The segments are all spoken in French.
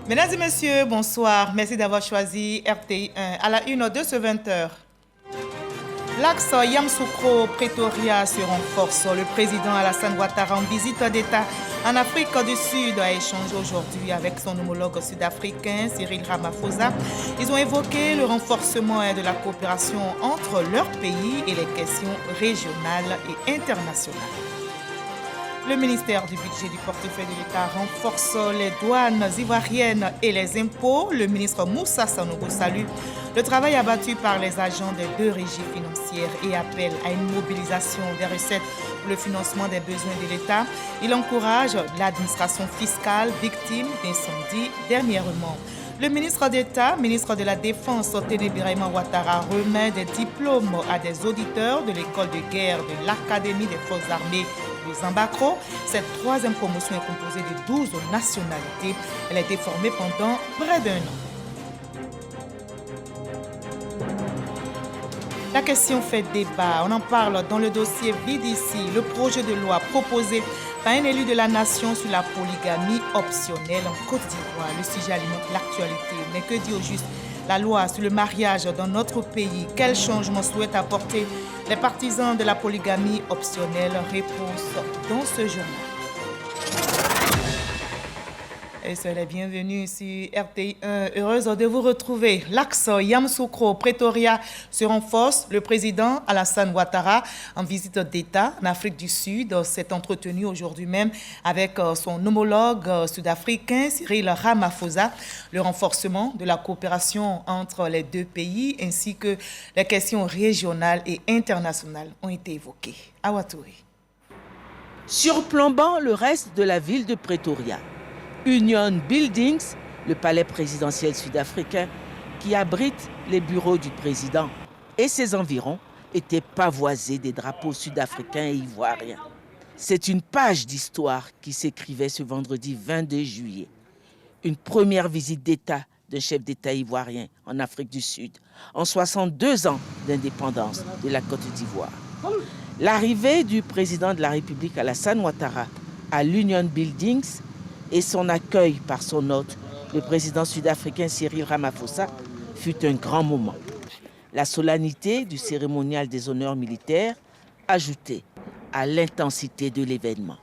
Mesdames et messieurs, bonsoir. Merci d'avoir choisi RTI1 à la une de ce 20h. L'axe Yamoussoukro-Pretoria se renforce. Le président Alassane Ouattara en visite d'État en Afrique du Sud a échangé aujourd'hui avec son homologue sud-africain Cyril Ramaphosa. Ils ont évoqué le renforcement de la coopération entre leurs pays et les questions régionales et internationales. Le ministère du Budget du portefeuille de l'État renforce les douanes ivoiriennes et les impôts. Le ministre Moussa Sanogo salue le travail abattu par les agents des deux régies financières et appelle à une mobilisation des recettes pour le financement des besoins de l'État. Il encourage l'administration fiscale victime d'incendies dernièrement. Le ministre d'État, ministre de la Défense, Téné Birahima Ouattara, remet des diplômes à des auditeurs de l'école de guerre de l'Académie des Forces armées de Zambakro. Cette troisième promotion est composée de 12 nationalités. Elle a été formée pendant près d'un an. La question fait débat. On en parle dans le dossier BDC, le projet de loi proposé par un élu de la nation sur la polygamie optionnelle en Côte d'Ivoire. Le sujet alimente l'actualité. Mais que dit au juste la loi sur le mariage dans notre pays? Quels changements souhaitent apporter les partisans de la polygamie optionnelle? Réponse dans ce journal. Et soyez les bienvenus sur RTI1. Heureuse de vous retrouver. L'axe Yamoussoukro-Pretoria se renforce. Le président Alassane Ouattara, en visite d'État en Afrique du Sud, s'est entretenu aujourd'hui même avec son homologue sud-africain Cyril Ramaphosa. Le renforcement de la coopération entre les deux pays ainsi que les questions régionales et internationales ont été évoquées. Awatouri. Surplombant le reste de la ville de Pretoria, Union Buildings, le palais présidentiel sud-africain, qui abrite les bureaux du président et ses environs, était pavoisé des drapeaux sud-africains et ivoiriens. C'est une page d'histoire qui s'écrivait ce vendredi 22 juillet. Une première visite d'État d'un chef d'État ivoirien en Afrique du Sud, en 62 ans d'indépendance de la Côte d'Ivoire. L'arrivée du président de la République Alassane Ouattara à l'Union Buildings et son accueil par son hôte, le président sud-africain Cyril Ramaphosa, fut un grand moment. La solennité du cérémonial des honneurs militaires ajoutait à l'intensité de l'événement.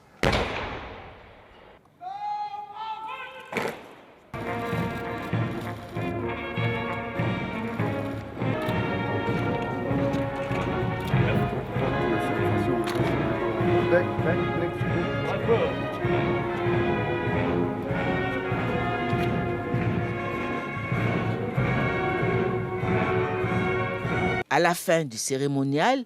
À la fin du cérémonial,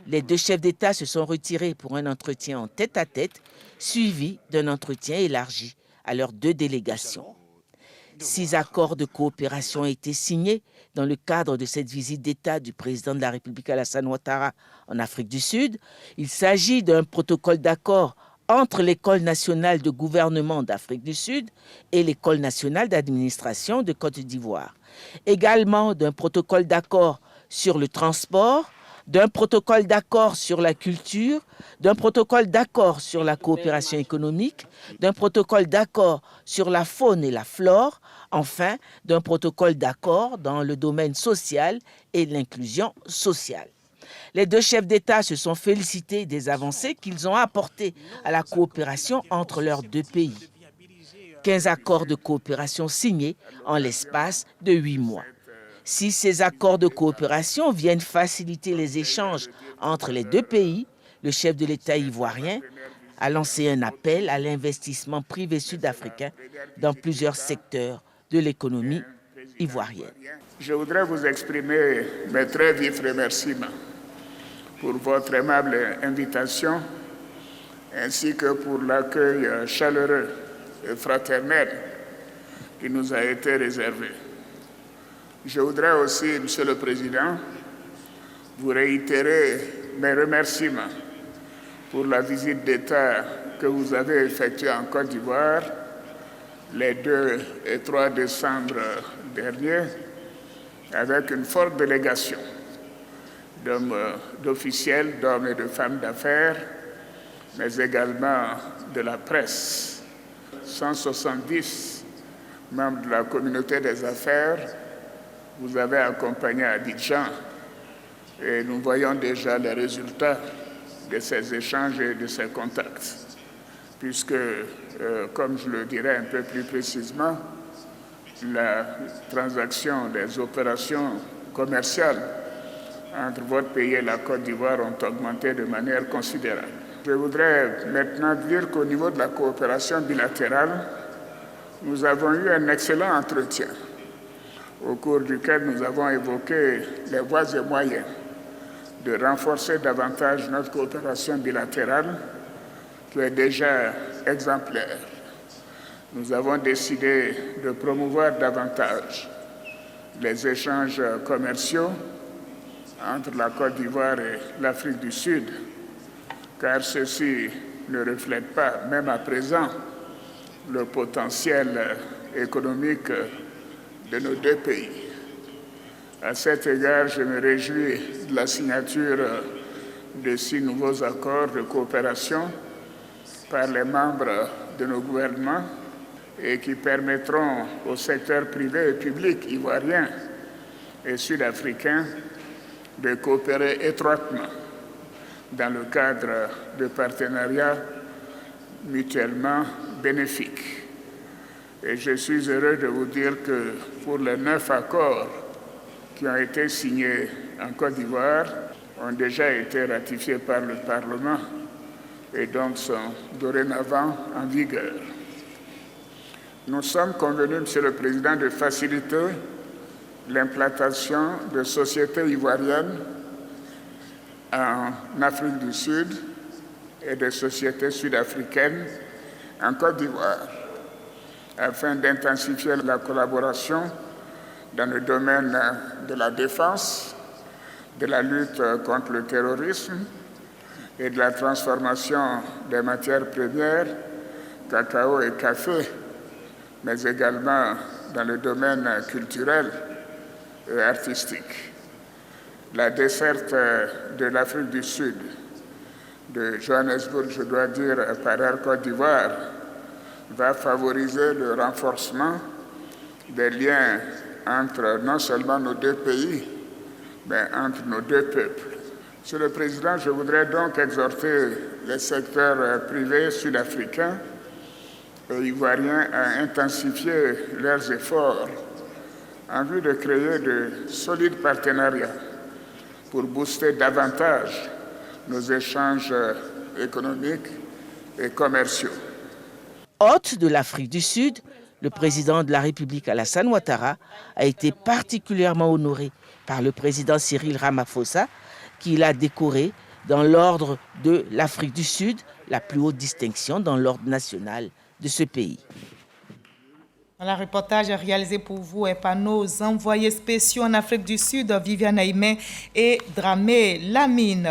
les deux chefs d'État se sont retirés pour un entretien en tête-à-tête, suivi d'un entretien élargi à leurs deux délégations. 6 accords de coopération ont été signés dans le cadre de cette visite d'État du président de la République Alassane Ouattara en Afrique du Sud. Il s'agit d'un protocole d'accord entre l'École nationale de gouvernement d'Afrique du Sud et l'École nationale d'administration de Côte d'Ivoire. Également d'un protocole d'accord sur le transport, d'un protocole d'accord sur la culture, d'un protocole d'accord sur la coopération économique, d'un protocole d'accord sur la faune et la flore, enfin d'un protocole d'accord dans le domaine social et l'inclusion sociale. Les deux chefs d'État se sont félicités des avancées qu'ils ont apportées à la coopération entre leurs deux pays. 15 accords de coopération signés en l'espace de 8 mois. Si ces accords de coopération viennent faciliter les échanges entre les deux pays, le chef de l'État ivoirien a lancé un appel à l'investissement privé sud-africain dans plusieurs secteurs de l'économie ivoirienne. Je voudrais vous exprimer mes très vifs remerciements pour votre aimable invitation ainsi que pour l'accueil chaleureux et fraternel qui nous a été réservé. Je voudrais aussi, Monsieur le Président, vous réitérer mes remerciements pour la visite d'État que vous avez effectuée en Côte d'Ivoire les 2 et 3 décembre derniers avec une forte délégation d'officiels, d'hommes et de femmes d'affaires, mais également de la presse. 170 membres de la communauté des affaires, vous avez accompagné à Abidjan et nous voyons déjà les résultats de ces échanges et de ces contacts, puisque, comme je le dirai un peu plus précisément, la transaction des opérations commerciales entre votre pays et la Côte d'Ivoire ont augmenté de manière considérable. Je voudrais maintenant dire qu'au niveau de la coopération bilatérale, nous avons eu un excellent entretien au cours duquel nous avons évoqué les voies et moyens de renforcer davantage notre coopération bilatérale qui est déjà exemplaire. Nous avons décidé de promouvoir davantage les échanges commerciaux entre la Côte d'Ivoire et l'Afrique du Sud, car ceci ne reflète pas, même à présent, le potentiel économique de nos deux pays. À cet égard, je me réjouis de la signature de 6 nouveaux accords de coopération par les membres de nos gouvernements et qui permettront au secteur privé et public ivoirien et sud-africain de coopérer étroitement dans le cadre de partenariats mutuellement bénéfiques. Et je suis heureux de vous dire que pour les 9 accords qui ont été signés en Côte d'Ivoire, ont déjà été ratifiés par le Parlement et donc sont dorénavant en vigueur. Nous sommes convenus, Monsieur le Président, de faciliter l'implantation de sociétés ivoiriennes en Afrique du Sud et de sociétés sud-africaines en Côte d'Ivoire, afin d'intensifier la collaboration dans le domaine de la défense, de la lutte contre le terrorisme et de la transformation des matières premières, cacao et café, mais également dans le domaine culturel et artistique. La desserte de l'Afrique du Sud, de Johannesburg, je dois dire, par Air Côte d'Ivoire, va favoriser le renforcement des liens entre non seulement nos deux pays, mais entre nos deux peuples. Monsieur le Président, je voudrais donc exhorter les secteurs privés sud-africains et ivoiriens à intensifier leurs efforts en vue de créer de solides partenariats pour booster davantage nos échanges économiques et commerciaux. Hôte de l'Afrique du Sud, le président de la République Alassane Ouattara a été particulièrement honoré par le président Cyril Ramaphosa, qui l'a décoré dans l'ordre de l'Afrique du Sud, la plus haute distinction dans l'ordre national de ce pays. Le reportage réalisé pour vous et par nos envoyés spéciaux en Afrique du Sud, Viviane Aimé et Dramé Lamine.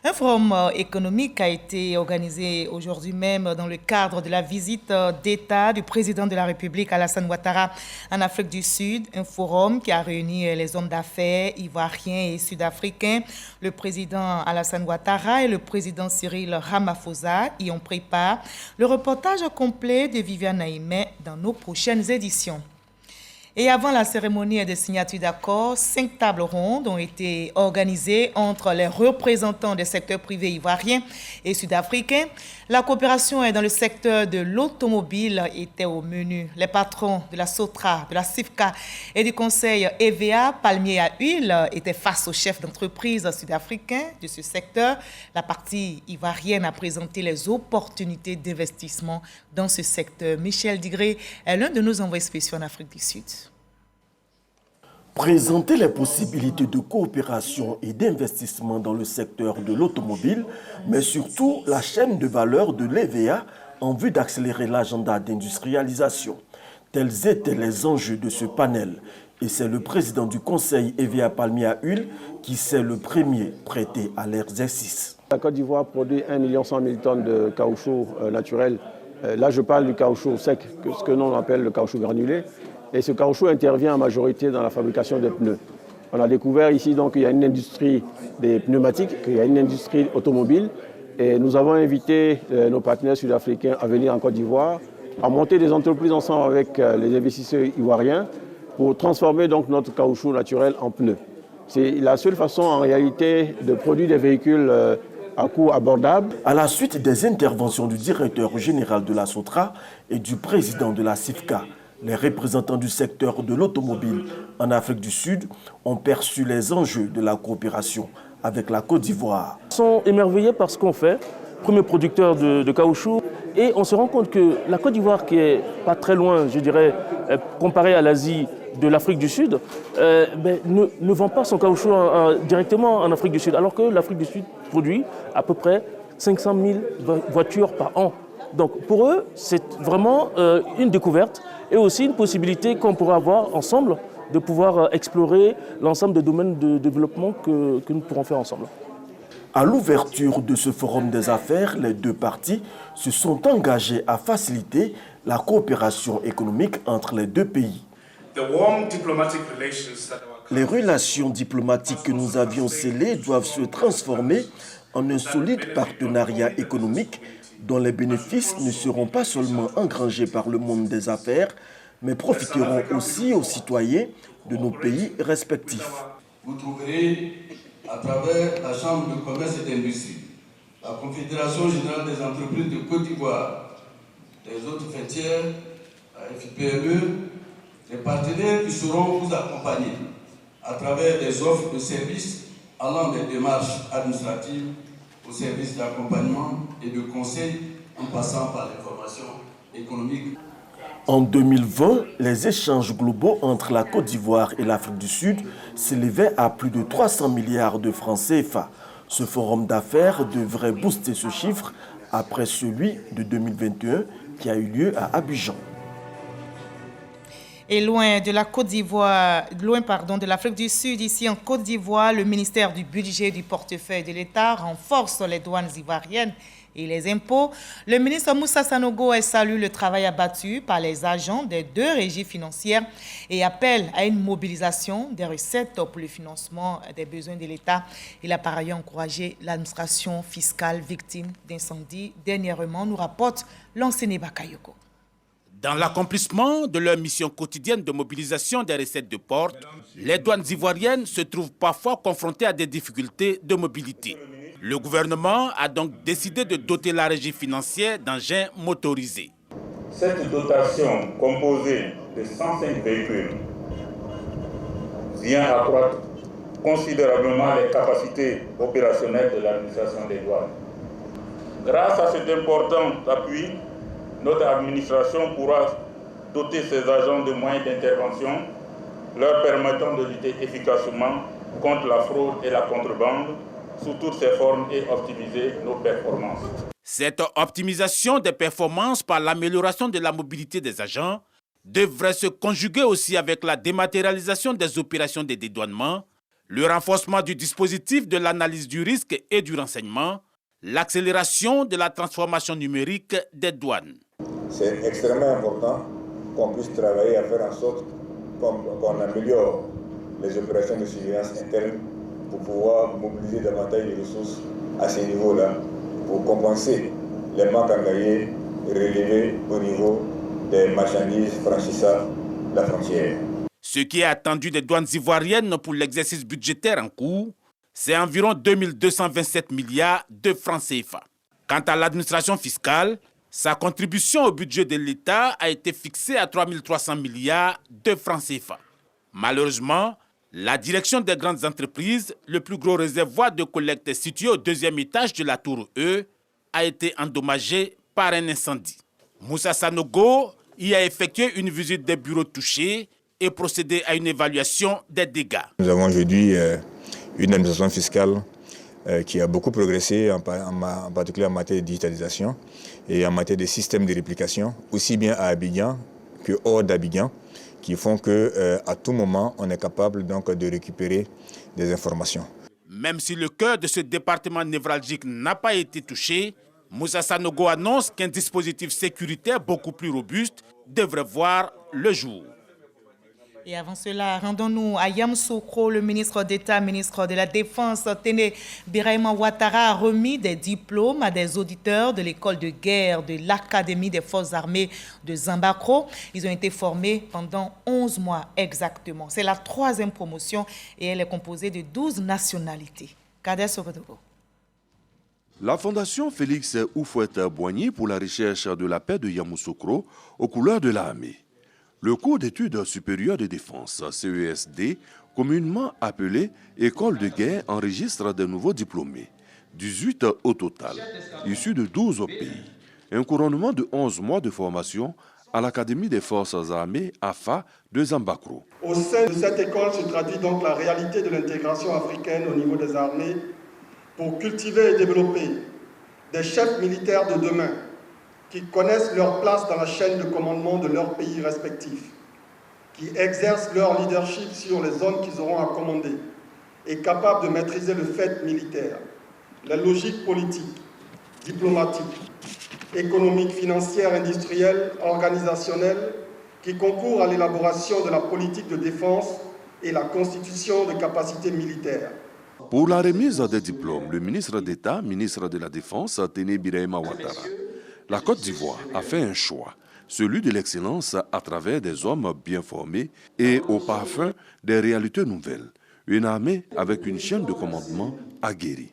Un forum économique a été organisé aujourd'hui même dans le cadre de la visite d'État du président de la République Alassane Ouattara en Afrique du Sud. Un forum qui a réuni les hommes d'affaires ivoiriens et sud-africains. Le président Alassane Ouattara et le président Cyril Ramaphosa y ont pris part. Le reportage complet de Viviane Aimé dans nos prochaines éditions. Et avant la cérémonie de signature d'accords, 5 tables rondes ont été organisées entre les représentants des secteurs privés ivoiriens et sud-africains. La coopération dans le secteur de l'automobile était au menu. Les patrons de la Sotra, de la CIFCA et du conseil EVA, palmier à huile, étaient face aux chefs d'entreprise sud-africains de ce secteur. La partie ivoirienne a présenté les opportunités d'investissement dans ce secteur. Michel Digré est l'un de nos envoyés spéciaux en Afrique du Sud. Présenter les possibilités de coopération et d'investissement dans le secteur de l'automobile, mais surtout la chaîne de valeur de l'EVA en vue d'accélérer l'agenda d'industrialisation. Tels étaient les enjeux de ce panel. Et c'est le président du conseil EVA palmier à huile qui s'est le premier prêté à l'exercice. La Côte d'Ivoire produit 1 100 000 tonnes de caoutchouc naturel. Là, je parle du caoutchouc sec, ce que l'on appelle le caoutchouc granulé. Et ce caoutchouc intervient en majorité dans la fabrication des pneus. On a découvert ici donc qu'il y a une industrie des pneumatiques, qu'il y a une industrie automobile. Et nous avons invité nos partenaires sud-africains à venir en Côte d'Ivoire à monter des entreprises ensemble avec les investisseurs ivoiriens pour transformer donc notre caoutchouc naturel en pneus. C'est la seule façon en réalité de produire des véhicules à coût abordable. À la suite des interventions du directeur général de la SOTRA et du président de la CIFCA, les représentants du secteur de l'automobile en Afrique du Sud ont perçu les enjeux de la coopération avec la Côte d'Ivoire. Ils sont émerveillés par ce qu'on fait, premier producteur de caoutchouc, et on se rend compte que la Côte d'Ivoire, qui est pas très loin, je dirais, comparée à l'Asie de l'Afrique du Sud, ne vend pas son caoutchouc directement en Afrique du Sud, alors que l'Afrique du Sud produit à peu près 500 000 voitures par an. Donc pour eux, c'est vraiment une découverte et aussi une possibilité qu'on pourra avoir ensemble de pouvoir explorer l'ensemble des domaines de développement que nous pourrons faire ensemble. À l'ouverture de ce forum des affaires, les deux parties se sont engagées à faciliter la coopération économique entre les deux pays. Les relations diplomatiques que nous avions scellées doivent se transformer en un solide partenariat économique dont les bénéfices ne seront pas seulement engrangés par le monde des affaires, mais profiteront aussi aux citoyens de nos pays respectifs. Vous trouverez à travers la Chambre de commerce et d'industrie, la Confédération générale des entreprises de Côte d'Ivoire, les autres fêtières, la FIPME, les partenaires qui sauront vous accompagner à travers des offres de services allant des démarches administratives au service d'accompagnement et de conseil en passant par l'information économique. En 2020, les échanges globaux entre la Côte d'Ivoire et l'Afrique du Sud s'élevaient à plus de 300 milliards de francs CFA. Ce forum d'affaires devrait booster ce chiffre après celui de 2021 qui a eu lieu à Abidjan. Et loin de la Côte d'Ivoire, de l'Afrique du Sud, ici en Côte d'Ivoire, le ministère du Budget et du Portefeuille de l'État renforce les douanes ivoiriennes et les impôts. Le ministre Moussa Sanogo salue le travail abattu par les agents des deux régies financières et appelle à une mobilisation des recettes pour le financement des besoins de l'État. Il a par ailleurs encouragé l'administration fiscale victime d'incendie. Dernièrement, nous rapporte l'enseigne Bakayoko. Dans l'accomplissement de leur mission quotidienne de mobilisation des recettes de port, les douanes ivoiriennes se trouvent parfois confrontées à des difficultés de mobilité. Le gouvernement a donc décidé de doter la régie financière d'engins motorisés. Cette dotation, composée de 105 véhicules, vient accroître considérablement les capacités opérationnelles de l'administration des douanes. Grâce à cet important appui, notre administration pourra doter ses agents de moyens d'intervention leur permettant de lutter efficacement contre la fraude et la contrebande sous toutes ses formes et optimiser nos performances. Cette optimisation des performances par l'amélioration de la mobilité des agents devrait se conjuguer aussi avec la dématérialisation des opérations de dédouanement, le renforcement du dispositif de l'analyse du risque et du renseignement, l'accélération de la transformation numérique des douanes. C'est extrêmement important qu'on puisse travailler à faire en sorte qu'on améliore les opérations de surveillance interne pour pouvoir mobiliser davantage de ressources à ce niveau-là, pour compenser les manques engagés et relever au niveau des marchandises franchissant la frontière. Ce qui est attendu des douanes ivoiriennes pour l'exercice budgétaire en cours, c'est environ 2227 milliards de francs CFA. Quant à l'administration fiscale, sa contribution au budget de l'État a été fixée à 3300 milliards de francs CFA. Malheureusement, la direction des grandes entreprises, le plus gros réservoir de collecte situé au deuxième étage de la tour E, a été endommagée par un incendie. Moussa Sanogo y a effectué une visite des bureaux touchés et procédé à une évaluation des dégâts. Nous avons aujourd'hui une administration fiscale qui a beaucoup progressé, en particulier en matière de digitalisation et en matière de systèmes de réplication, aussi bien à Abidjan que hors d'Abidjan, qui font qu'à tout moment, on est capable donc de récupérer des informations. Même si le cœur de ce département névralgique n'a pas été touché, Moussa Sanogo annonce qu'un dispositif sécuritaire beaucoup plus robuste devrait voir le jour. Et avant cela, rendons-nous à Yamoussoukro. Le ministre d'État, ministre de la Défense, Téné Birahima Ouattara, a remis des diplômes à des auditeurs de l'école de guerre de l'Académie des Forces armées de Zambakro. Ils ont été formés pendant 11 mois exactement. C'est la 3e promotion et elle est composée de 12 nationalités. Kader Sokodogo. La Fondation Félix Houphouët-Boigny pour la recherche de la paix de Yamoussoukro aux couleurs de l'armée. Le cours d'études supérieures de défense, CESD, communément appelé École de guerre, enregistre de nouveaux diplômés, 18 au total, issus de 12 pays. Un couronnement de 11 mois de formation à l'Académie des Forces armées, AFA, de Zambakro. Au sein de cette école se traduit donc la réalité de l'intégration africaine au niveau des armées pour cultiver et développer des chefs militaires de demain qui connaissent leur place dans la chaîne de commandement de leurs pays respectifs, qui exercent leur leadership sur les zones qu'ils auront à commander et capables de maîtriser le fait militaire, la logique politique, diplomatique, économique, financière, industrielle, organisationnelle, qui concourent à l'élaboration de la politique de défense et la constitution de capacités militaires. Pour la remise des diplômes, le ministre d'État, ministre de la Défense, Téné Birahima Ouattara, la Côte d'Ivoire a fait un choix, celui de l'excellence à travers des hommes bien formés et au parfum des réalités nouvelles. Une armée avec une chaîne de commandement aguerrie.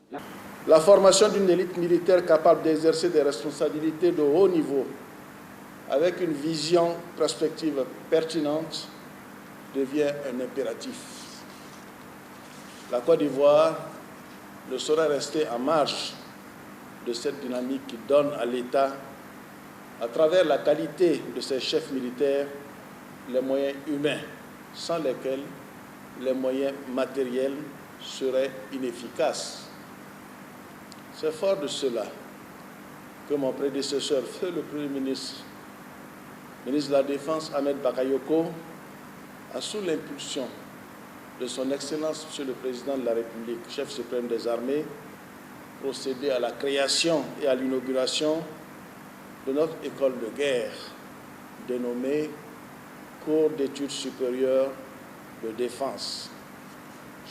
La formation d'une élite militaire capable d'exercer des responsabilités de haut niveau, avec une vision prospective pertinente, devient un impératif. La Côte d'Ivoire ne saurait rester en marge de cette dynamique qui donne à l'État, à travers la qualité de ses chefs militaires, les moyens humains, sans lesquels les moyens matériels seraient inefficaces. C'est fort de cela que mon prédécesseur, feu le Premier ministre, ministre de la Défense, Ahmed Bakayoko, a sous l'impulsion de son Excellence, Monsieur le Président de la République, chef suprême des armées, procédé à la création et à l'inauguration de notre école de guerre, dénommée Cours d'études supérieures de défense.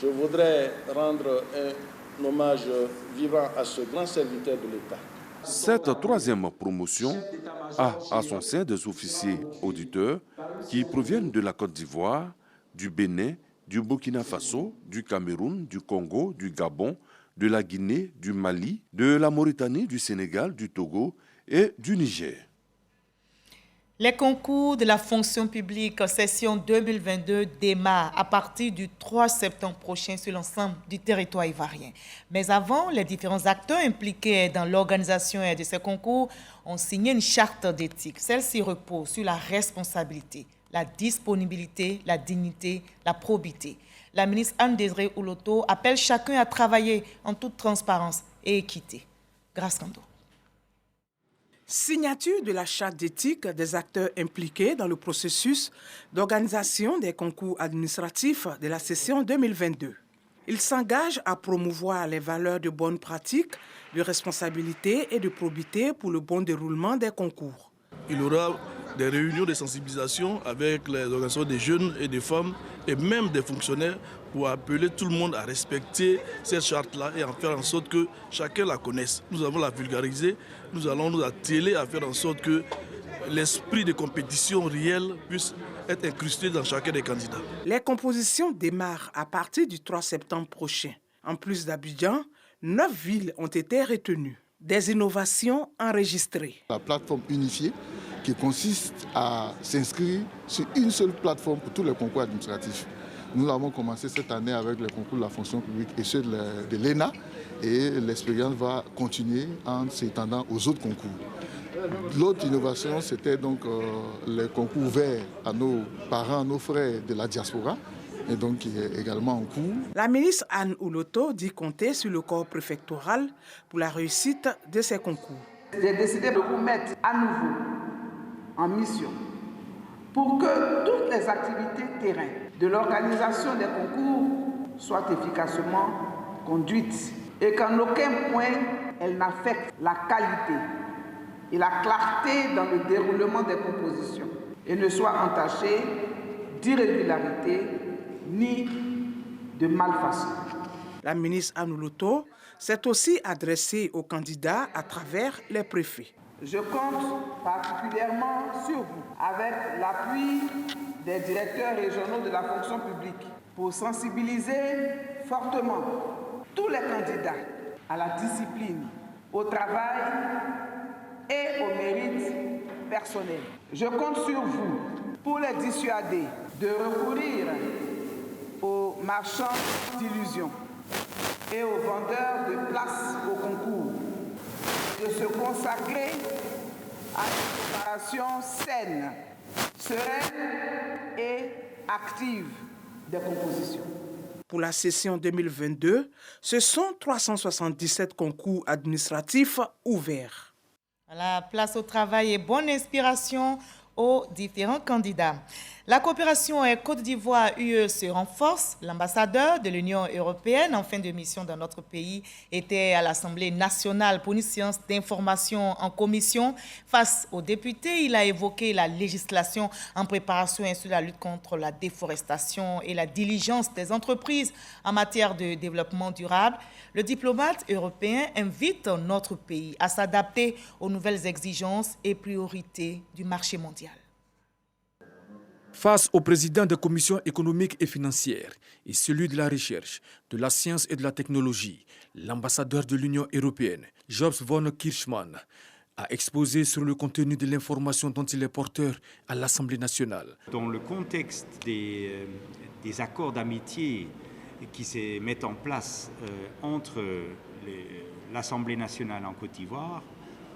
Je voudrais rendre un hommage vivant à ce grand serviteur de l'État. Cette 3e promotion a à son sein des officiers auditeurs qui proviennent de la Côte d'Ivoire, du Bénin, du Burkina Faso, du Cameroun, du Congo, du Gabon, de la Guinée, du Mali, de la Mauritanie, du Sénégal, du Togo et du Niger. Les concours de la fonction publique session 2022 démarrent à partir du 3 septembre prochain sur l'ensemble du territoire ivoirien. Mais avant, les différents acteurs impliqués dans l'organisation de ces concours ont signé une charte d'éthique. Celle-ci repose sur la responsabilité, la disponibilité, la dignité, la probité. La ministre Anne-Désirée Ouloto appelle chacun à travailler en toute transparence et équité. Grâce Kando. Signature de la charte d'éthique des acteurs impliqués dans le processus d'organisation des concours administratifs de la session 2022. Ils s'engagent à promouvoir les valeurs de bonne pratique, de responsabilité et de probité pour le bon déroulement des concours. Il y aura des réunions de sensibilisation avec les organisations des jeunes et des femmes et même des fonctionnaires pour appeler tout le monde à respecter cette charte-là et en faire en sorte que chacun la connaisse. Nous allons la vulgariser, nous allons nous atteler à faire en sorte que l'esprit de compétition réelle puisse être incrusté dans chacun des candidats. Les compositions démarrent à partir du 3 septembre prochain. En plus d'Abidjan, 9 villes ont été retenues. Des innovations enregistrées. La plateforme unifiée qui consiste à s'inscrire sur une seule plateforme pour tous les concours administratifs. Nous avons commencé cette année avec les concours de la fonction publique et ceux de l'ENA et l'expérience va continuer en s'étendant aux autres concours. L'autre innovation, c'était donc les concours ouverts à nos parents, à nos frères de la diaspora, et donc qui est également en cours. La ministre Anne Ouloto dit compter sur le corps préfectoral pour la réussite de ces concours. J'ai décidé de vous mettre à nouveau en mission pour que toutes les activités terrain de l'organisation des concours soient efficacement conduites et qu'en aucun point elles n'affectent la qualité et la clarté dans le déroulement des compositions et ne soient entachées d'irrégularité ni de malfaçon. La ministre Anoulouto s'est aussi adressée aux candidats à travers les préfets. Je compte particulièrement sur vous, avec l'appui des directeurs régionaux de la fonction publique, pour sensibiliser fortement tous les candidats à la discipline, au travail et au mérite personnel. Je compte sur vous pour les dissuader de recourir aux marchands d'illusions et aux vendeurs de places au concours, de se consacrer à une préparation saine, sereine et active des compositions. Pour la session 2022, ce sont 377 concours administratifs ouverts. La place au travail et bonne inspiration aux différents candidats. La coopération Côte d'Ivoire-UE se renforce. L'ambassadeur de l'Union européenne en fin de mission dans notre pays était à l'Assemblée nationale pour une séance d'information en commission. Face aux députés, il a évoqué la législation en préparation et sur la lutte contre la déforestation et la diligence des entreprises en matière de développement durable. Le diplomate européen invite notre pays à s'adapter aux nouvelles exigences et priorités du marché mondial. Face au président de la Commission économique et financière et celui de la recherche, de la science et de la technologie, l'ambassadeur de l'Union européenne, Job von Kirchmann, a exposé sur le contenu de l'information dont il est porteur à l'Assemblée nationale. Dans le contexte des accords d'amitié qui se mettent en place entre l'Assemblée nationale en Côte d'Ivoire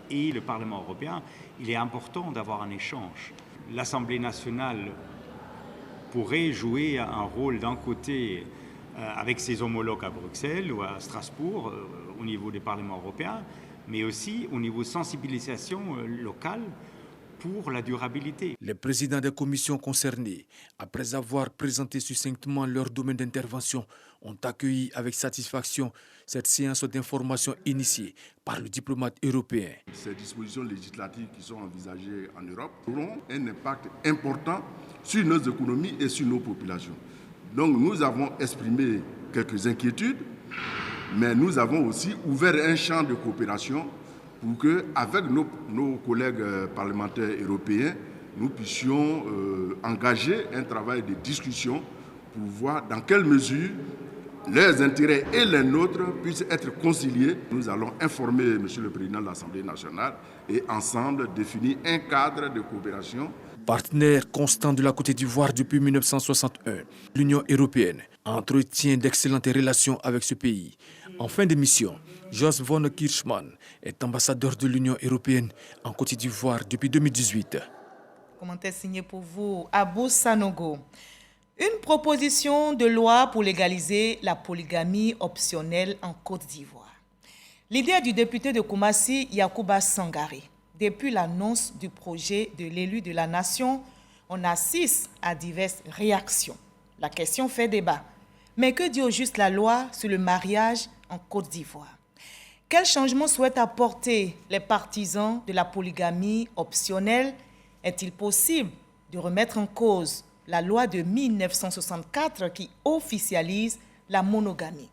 et le Parlement européen, il est important d'avoir un échange. L'Assemblée nationale pourrait jouer un rôle d'un côté avec ses homologues à Bruxelles ou à Strasbourg au niveau des parlements européens, mais aussi au niveau de sensibilisation locale pour la durabilité. Les présidents des commissions concernées, après avoir présenté succinctement leur domaine d'intervention, ont accueilli avec satisfaction cette séance d'information initiée par le diplomate européen. Ces dispositions législatives qui sont envisagées en Europe auront un impact important sur nos économies et sur nos populations. Donc nous avons exprimé quelques inquiétudes, mais nous avons aussi ouvert un champ de coopération pour qu'avec nos collègues parlementaires européens, nous puissions engager un travail de discussion pour voir dans quelle mesure leurs intérêts et les nôtres puissent être conciliés. Nous allons informer M. le Président de l'Assemblée nationale et ensemble définir un cadre de coopération. Partenaire constant de la Côte d'Ivoire depuis 1961, l'Union européenne entretient d'excellentes relations avec ce pays. En fin de mission, Job von Kirchmann est ambassadeur de l'Union européenne en Côte d'Ivoire depuis 2018. Commentaire signé pour vous, Abou Sanogo. Une proposition de loi pour légaliser la polygamie optionnelle en Côte d'Ivoire. L'idée du député de Koumassi, Yacouba Sangaré. Depuis l'annonce du projet de l'élu de la nation, on assiste à diverses réactions. La question fait débat. Mais que dit au juste la loi sur le mariage en Côte d'Ivoire? Quel changement souhaitent apporter les partisans de la polygamie optionnelle? Est-il possible de remettre en cause la loi de 1964 qui officialise la monogamie?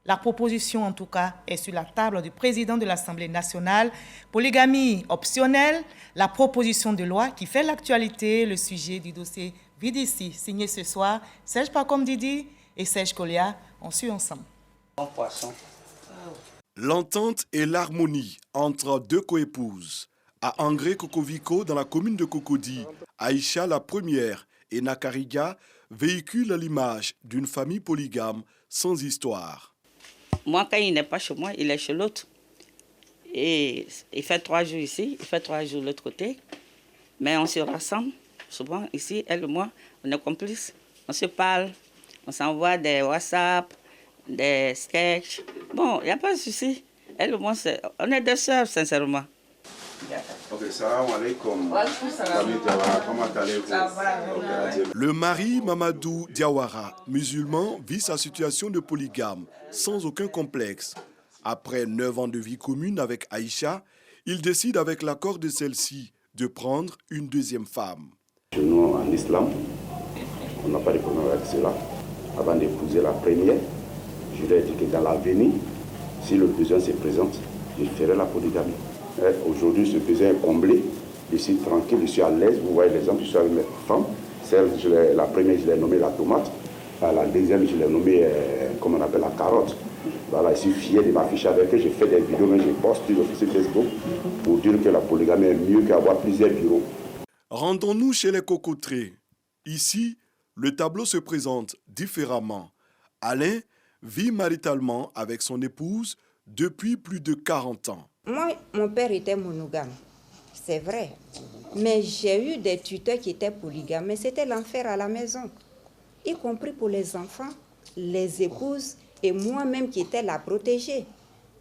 La proposition, en tout cas, est sur la table du président de l'Assemblée nationale. Polygamie optionnelle, la proposition de loi qui fait l'actualité, le sujet du dossier vide ici, signé ce soir, Serge Pacom Didi et Serge Kolia, on suit ensemble. L'entente et l'harmonie entre deux coépouses. À Angré Kokoviko, dans la commune de Cocody, Aïcha la première et Nakariga véhiculent l'image d'une famille polygame sans histoire. Moi, quand il n'est pas chez moi, il est chez l'autre. Et il fait 3 jours ici, il fait 3 jours de l'autre côté. Mais on se rassemble, souvent ici, elle et moi, on est complices. On se parle, on s'envoie des WhatsApp, des sketchs. Bon, il n'y a pas de souci. Elle et moi, on est des sœurs, sincèrement. Ok, salam alaikum. Comment allez-vous? Le mari Mamadou Diawara, musulman, vit sa situation de polygame sans aucun complexe. Après 9 ans de vie commune avec Aïcha, il décide avec l'accord de celle-ci de prendre une deuxième femme. Chez nous, en islam, On n'a pas de problème avec cela. Avant d'épouser la première, je lui ai dit que dans l'avenir, si le besoin se présente, je ferai la polygamie. Aujourd'hui, ce besoin est comblé. Je suis tranquille, je suis à l'aise. Vous voyez l'exemple, je suis avec mes femmes. La première, je l'ai nommée la tomate. La deuxième, je l'ai nommée, comment on appelle, la carotte. Voilà, je suis fier de m'afficher avec eux. Je fais des vidéos, mais je poste sur Facebook pour dire que la polygamie est mieux qu'avoir plusieurs bureaux. Rendons-nous chez les cocoteraies. Ici, le tableau se présente différemment. Alain vit maritalement avec son épouse depuis plus de 40 ans. Moi, mon père était monogame, c'est vrai. Mais j'ai eu des tuteurs qui étaient polygames, mais c'était l'enfer à la maison. Y compris pour les enfants, les épouses et moi-même qui étais la protégée.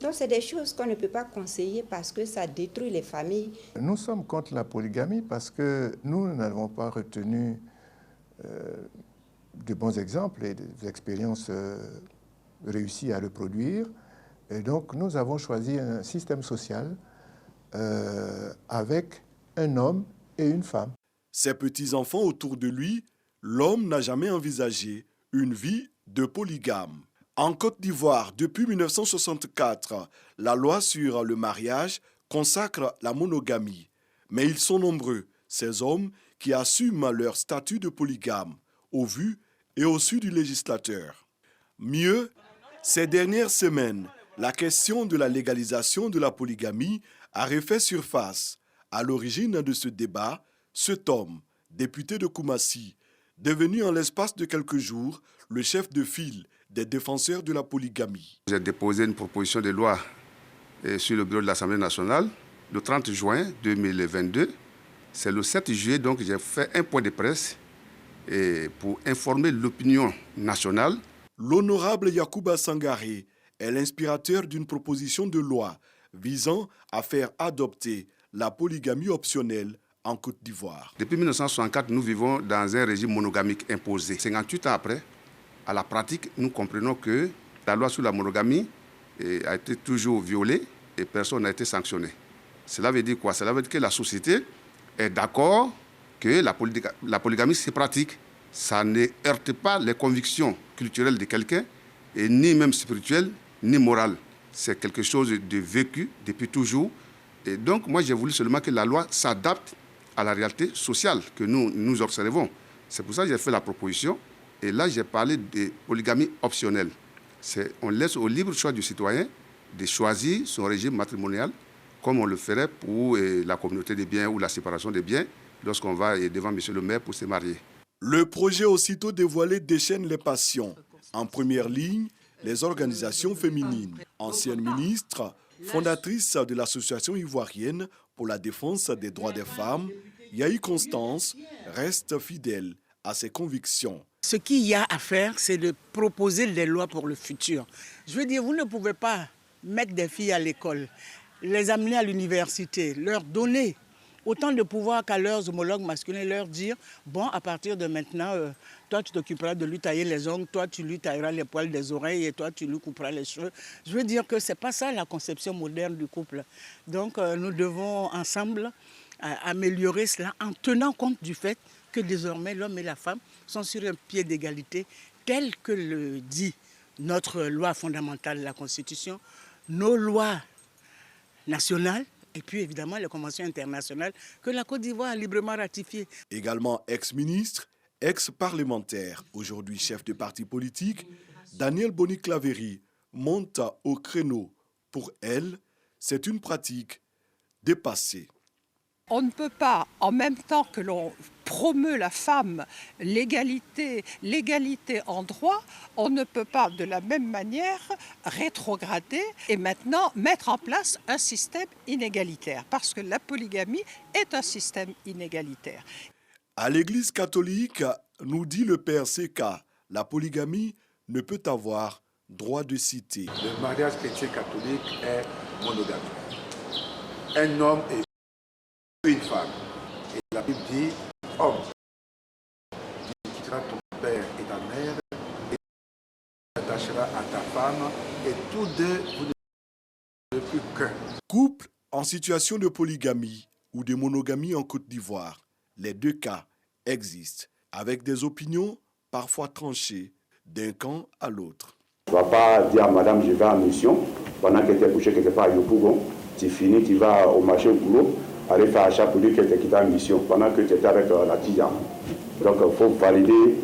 Donc c'est des choses qu'on ne peut pas conseiller parce que ça détruit les familles. Nous sommes contre la polygamie parce que nous n'avons pas retenu de bons exemples et des expériences réussies à reproduire. Et donc nous avons choisi un système social avec un homme et une femme. Ses petits-enfants autour de lui, l'homme n'a jamais envisagé une vie de polygame. En Côte d'Ivoire, depuis 1964, la loi sur le mariage consacre la monogamie. Mais ils sont nombreux, ces hommes qui assument leur statut de polygame, au vu et au su du législateur. Mieux, ces dernières semaines, la question de la légalisation de la polygamie a refait surface. À l'origine de ce débat, cet homme, député de Koumassi, devenu en l'espace de quelques jours le chef de file des défenseurs de la polygamie. J'ai déposé une proposition de loi sur le bureau de l'Assemblée nationale le 30 juin 2022. C'est le 7 juillet, donc j'ai fait un point de presse pour informer l'opinion nationale. L'honorable Yacouba Sangaré est l'inspirateur d'une proposition de loi visant à faire adopter la polygamie optionnelle en Côte d'Ivoire. Depuis 1964, nous vivons dans un régime monogamique imposé. 58 ans après, à la pratique, nous comprenons que la loi sur la monogamie a été toujours violée et personne n'a été sanctionné. Cela veut dire quoi? Cela veut dire que la société est d'accord que la polygamie se pratique. Ça ne heurte pas les convictions culturelles de quelqu'un, et ni même spirituelles, ni morales. C'est quelque chose de vécu depuis toujours. Et donc, moi, j'ai voulu seulement que la loi s'adapte à la réalité sociale que nous observons. C'est pour ça que j'ai fait la proposition. Et là, j'ai parlé de polygamie optionnelle. On laisse au libre choix du citoyen de choisir son régime matrimonial comme on le ferait pour la communauté des biens ou la séparation des biens lorsqu'on va devant M. le maire pour se marier. Le projet aussitôt dévoilé déchaîne les passions. En première ligne, les organisations féminines. Ancienne ministre, fondatrice de l'Association ivoirienne pour la défense des droits des femmes, Yahi Constance reste fidèle à ses convictions. Ce qu'il y a à faire, c'est de proposer des lois pour le futur. Je veux dire, vous ne pouvez pas mettre des filles à l'école, les amener à l'université, leur donner autant de pouvoir qu'à leurs homologues masculins, leur dire, bon, à partir de maintenant, toi tu t'occuperas de lui tailler les ongles, toi tu lui tailleras les poils des oreilles et toi tu lui couperas les cheveux. Je veux dire que ce n'est pas ça la conception moderne du couple. Donc nous devons ensemble améliorer cela en tenant compte du fait que désormais l'homme et la femme sont sur un pied d'égalité tel que le dit notre loi fondamentale, la Constitution, nos lois nationales et puis évidemment les conventions internationales que la Côte d'Ivoire a librement ratifiées. Également ex-ministre, ex-parlementaire, aujourd'hui chef de parti politique, Daniel Boni-Claverie monte au créneau. Pour elle, c'est une pratique dépassée. On ne peut pas, en même temps que l'on promeut la femme, l'égalité en droit, on ne peut pas de la même manière rétrograder et maintenant mettre en place un système inégalitaire, parce que la polygamie est un système inégalitaire. À l'Église catholique, nous dit le père Seka, la polygamie ne peut avoir droit de cité. Le mariage chrétien catholique est monogame. Un homme et une femme. Et la Bible dit, homme, tu quitteras ton père et ta mère et tu t'attacheras à ta femme et tous deux, vous ne serez plus qu'un. Couple en situation de polygamie ou de monogamie en Côte d'Ivoire, les deux cas existent, avec des opinions parfois tranchées d'un camp à l'autre. Tu ne vas pas dire à madame, je vais en mission, pendant qu'elle était couchée quelque part à Yopougon, tu finis, tu vas au marché au boulot, aller faire achat pour dire qu'elle était quittée en mission, pendant que tu étais avec la TISA. Donc il faut valider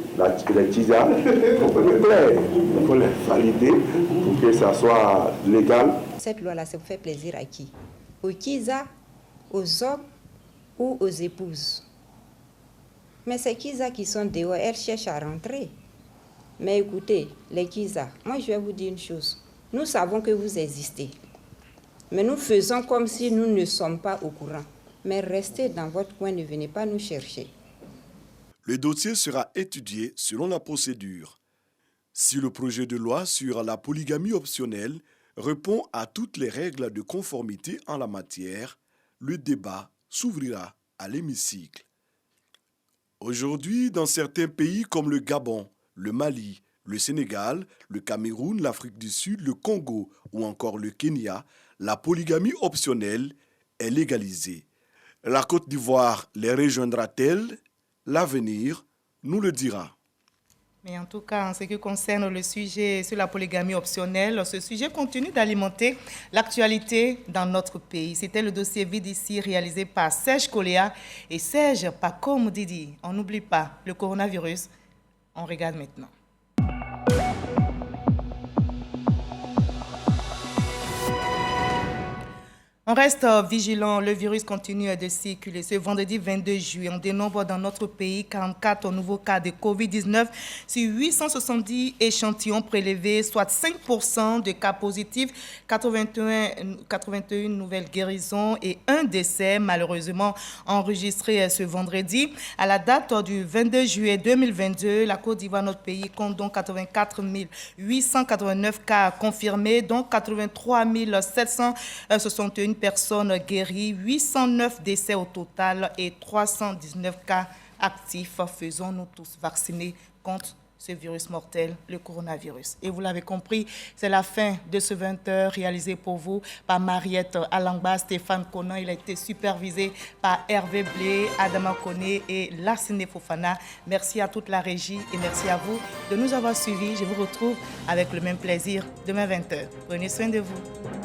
les TISA, il faut les valider pour que ça soit légal. Cette loi-là, ça vous fait plaisir à qui? Aux TISA, aux hommes ou aux épouses? Mais ces TISA qui sont dehors, elles cherchent à rentrer. Mais écoutez, les TISA, moi je vais vous dire une chose. Nous savons que vous existez. Mais nous faisons comme si nous ne sommes pas au courant. Mais restez dans votre coin, ne venez pas nous chercher. Le dossier sera étudié selon la procédure. Si le projet de loi sur la polygamie optionnelle répond à toutes les règles de conformité en la matière, le débat s'ouvrira à l'hémicycle. Aujourd'hui, dans certains pays comme le Gabon, le Mali, le Sénégal, le Cameroun, l'Afrique du Sud, le Congo ou encore le Kenya, la polygamie optionnelle est légalisée. La Côte d'Ivoire les rejoindra-t-elle? L'avenir nous le dira. Mais en tout cas, en ce qui concerne le sujet sur la polygamie optionnelle, ce sujet continue d'alimenter l'actualité dans notre pays. C'était le dossier Vide ici réalisé par Serge Coléa et Serge Paco Didi. On n'oublie pas le coronavirus. On regarde maintenant. On reste vigilant, le virus continue de circuler. Ce vendredi 22 juillet, on dénombre dans notre pays 44 nouveaux cas de Covid-19 sur 870 échantillons prélevés, soit 5% de cas positifs, 81 nouvelles guérisons et un décès malheureusement enregistré ce vendredi. À la date du 22 juillet 2022, la Côte d'Ivoire, notre pays, compte donc 84 889 cas confirmés, dont 83 761 personnes guéries, 809 décès au total et 319 cas actifs. Faisons-nous tous vacciner contre ce virus mortel, le coronavirus. Et vous l'avez compris, c'est la fin de ce 20h réalisé pour vous par Mariette Alangba, Stéphane Conan. Il a été supervisé par Hervé Blé, Adama Koné et Lassine Fofana. Merci à toute la régie et merci à vous de nous avoir suivis. Je vous retrouve avec le même plaisir demain 20h. Prenez soin de vous.